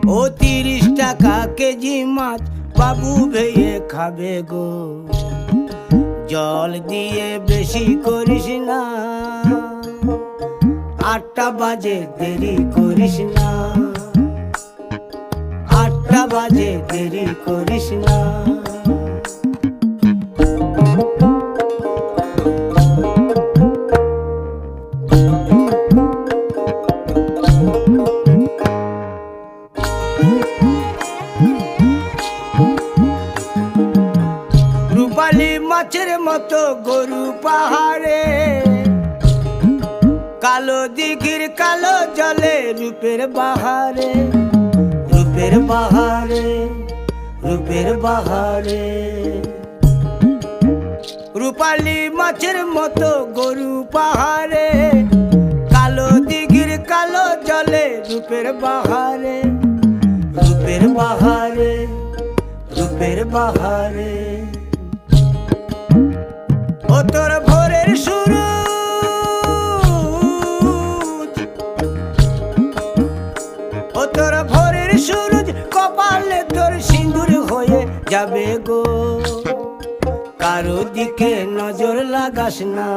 ও 30 টাকা কেজি মাছ বাবু ভেয়ে খাবে গো। জল দিয়ে বেশি করিস না, 8টা বাজে দেরি করিস না, 8টা বাজে দেরি করিস না। রূপালী মাছের মতো গরু পাহাড়ে, কালো দিঘির কালো জলে রূপের বাহারে, রূপের বাহারে, রূপের বাহারে। রূপালী মাছের মতো গরু পাহাড়ে, কালো দিঘির কালো জলে রূপের বাহারে, রূপের বাহারে, রূপের বাহারে। ও তোর ভোরের সুরুজ, ও তোর ভোরের সুরুজ কপালে তোর সিঁদুর হয়ে যাবে গো। কারো দিকে নজর লাগাস না।